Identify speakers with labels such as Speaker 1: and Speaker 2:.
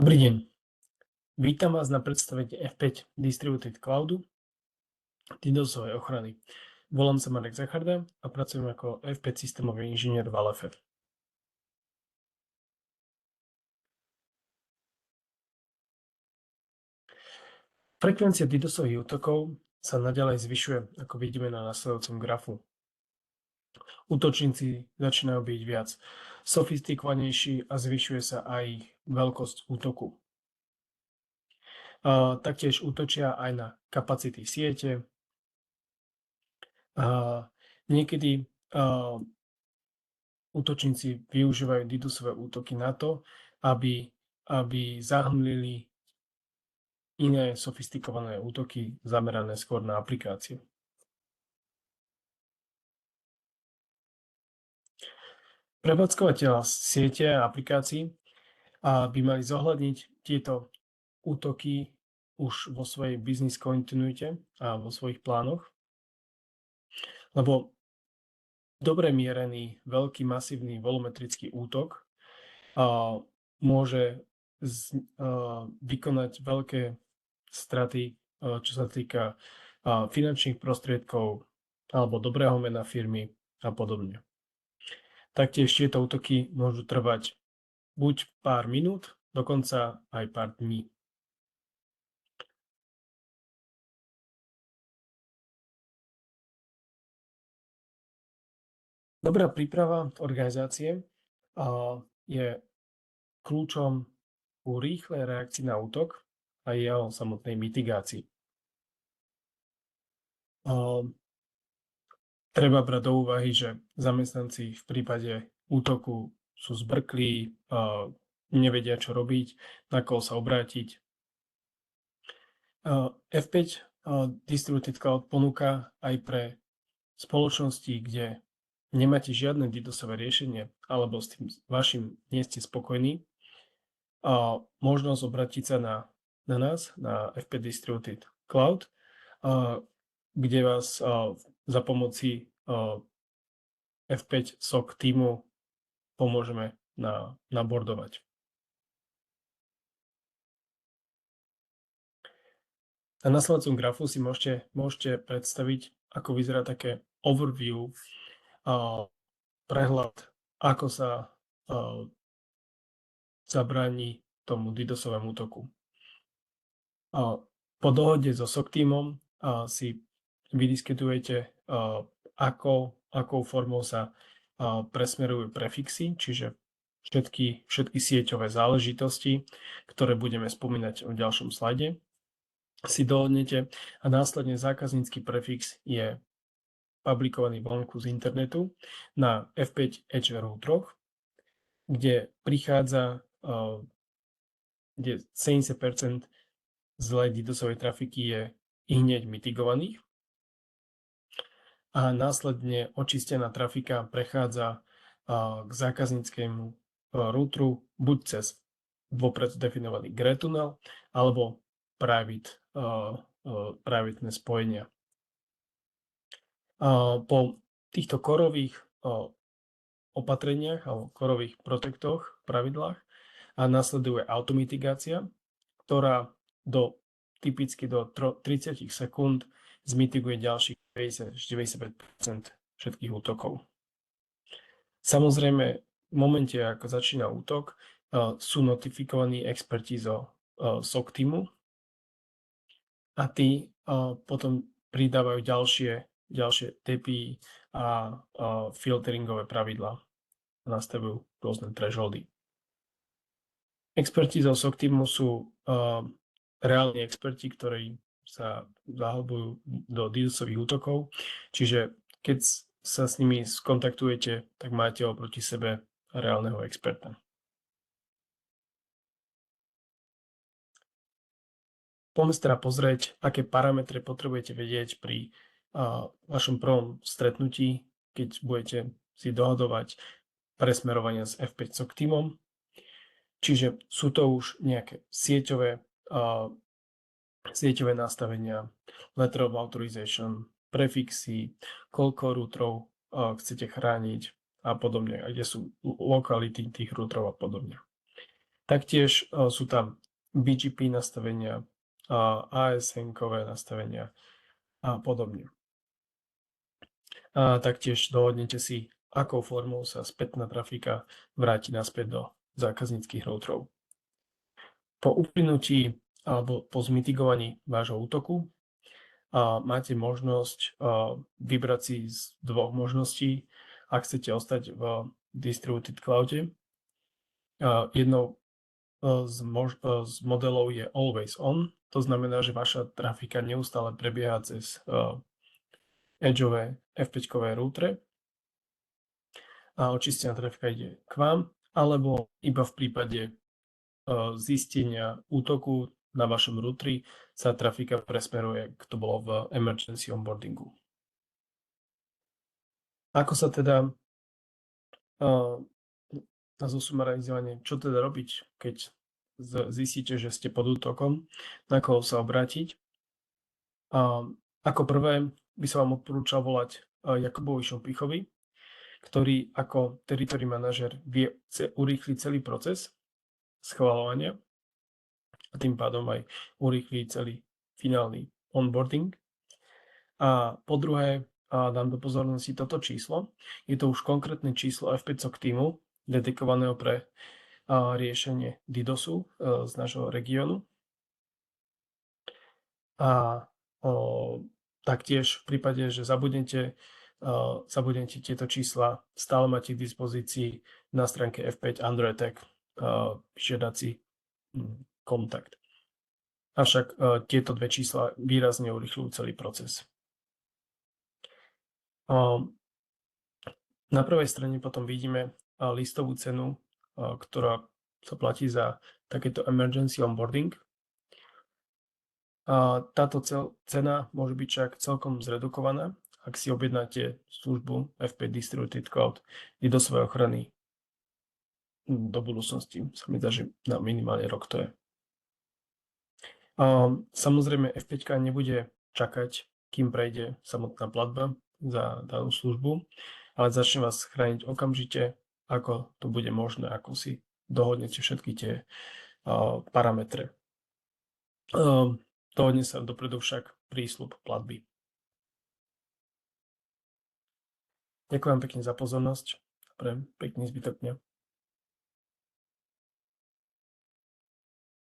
Speaker 1: Dobrý deň. Vítam vás na predstavení F5 Distributed Cloudu DDoSovej ochrany. Volám sa Marek Zacharda a pracujem ako F5 systémový inžinier v Alefe. Frekvencia DDoSových útokov sa naďalej zvyšuje, ako vidíme na nasledujúcom grafu. Útočníci začínajú byť viac sofistikovanejší a zvyšuje sa aj veľkosť útoku. Taktiež útočia aj na kapacity siete. Niekedy útočníci využívajú DDoSové útoky na to, aby zahnulili iné sofistikované útoky zamerané skôr na aplikácie. Prevádzkovateľa siete a aplikácií by mali zohľadniť tieto útoky už vo svojej business kontinuite a vo svojich plánoch, lebo dobre mierený veľký masívny volumetrický útok môže vykonať veľké straty, čo sa týka finančných prostriedkov alebo dobrého mena firmy a podobne. Taktiež tieto útoky môžu trvať buď pár minút, dokonca aj pár dní. Dobrá príprava organizácie je kľúčom ku rýchlej reakcii na útok a jeho samotnej mitigácii. Treba brať do úvahy, že zamestnanci v prípade útoku sú zbrklí, nevedia, čo robiť, na koho sa obrátiť. F5 Distributed Cloud ponúka aj pre spoločnosti, kde nemáte žiadne DDoSové riešenie alebo s tým vašim nie ste spokojní, možnosť obrátiť sa na nás, na F5 Distributed Cloud, kde vás za pomoci F5 SOC týmu pomôžeme nabordovať. Na nasledujúcom grafu si môžete predstaviť, ako vyzerá také overview, prehľad, ako sa zabráni tomu DDoSovému útoku. Po dohode so SOC týmom si vydiskutujete, akou formou sa presmerujú prefixy, čiže všetky sieťové záležitosti, ktoré budeme spomínať v ďalšom slajde, si dohodnete a následne zákaznícky prefix je publikovaný vonku z internetu na F5 Edge routeroch, kde prichádza, kde 70% zlej DDoSovej trafiky je hneď mitigovaných a následne očistená trafika prechádza k zákazníckému routeru buď cez vopred definovaný Grey Tunnel alebo private spojenia. Po týchto korových opatreniach alebo korových protektoch, pravidlách nasleduje automitigácia, ktorá typicky do 30 sekúnd zmitiguje ďalších 90-95% všetkých útokov. Samozrejme, v momente, ako začína útok, sú notifikovaní experti zo SOC týmu a tí potom pridávajú ďalšie TPI a filteringové pravidlá a nastavujú rôzne thresholdy. Experti zo SOC týmu sú reálni experti, ktorí sa zahlbujú do DDoSových útokov, čiže keď sa s nimi skontaktujete, tak máte oproti sebe reálneho experta. Poďme sa teda pozrieť, aké parametre potrebujete vedieť pri vašom prvom stretnutí, keď budete si dohadovať presmerovania s F5 SOC týmom. Čiže sú to už nejaké sieťové nastavenia, letter of authorization, prefixy, koľko routerov chcete chrániť a podobne, kde sú lokality tých routerov a podobne. Taktiež sú tam BGP nastavenia, ASN-kové nastavenia a podobne. A taktiež dohodnete si, akou formou sa spätná trafika vráti naspäť do zákazníckych routerov. Po uplynutí alebo po zmitigovaní vášho útoku máte možnosť vybrať si z dvoch možností, ak chcete ostať v distributed cloude. Jednou z modelov je always on, to znamená, že vaša trafika neustále prebieha cez edgeové F5-kové routere a očistená trafika ide k vám, alebo iba v prípade zistenia útoku na vašom routeri sa trafika presmeruje, ako to bolo v emergency onboardingu. Ako sa teda na zosumarizovanie, čo teda robiť, keď zistíte, že ste pod útokom, na koho sa obrátiť. Ako prvé by som vám odporúčal volať Jakubovi Šompichovi, ktorý ako territory manažer vie urýchliť celý proces schvaľovania a tým pádom aj urýchliť celý finálny onboarding. A po druhé, dám do pozornosti toto číslo. Je to už konkrétne číslo F5 SOC týmu, dedikovaného pre riešenie DDoSu z nášho regiónu. A taktiež v prípade, že zabudnete tieto čísla, stále máte k dispozícii na stránke F5 Android Tag žiadací kontakt. Avšak tieto dve čísla výrazne urychľujú celý proces. Na prvej strane potom vidíme listovú cenu, ktorá sa platí za takéto emergency onboarding. Táto cena môže byť však celkom zredukovaná, ak si objednáte službu F5 Distributed Cloud do svojej ochrany do budúcnosti. Sa mi zdá, že na minimálne rok to je. Samozrejme F5 nebude čakať, kým prejde samotná platba za danú službu, ale začne vás chrániť okamžite, ako to bude možné, ako si dohodnete všetky tie parametre. Dohodne sa dopredu však prísľub platby. Ďakujem pekne za pozornosť. Prajem pekný zbytok dňa.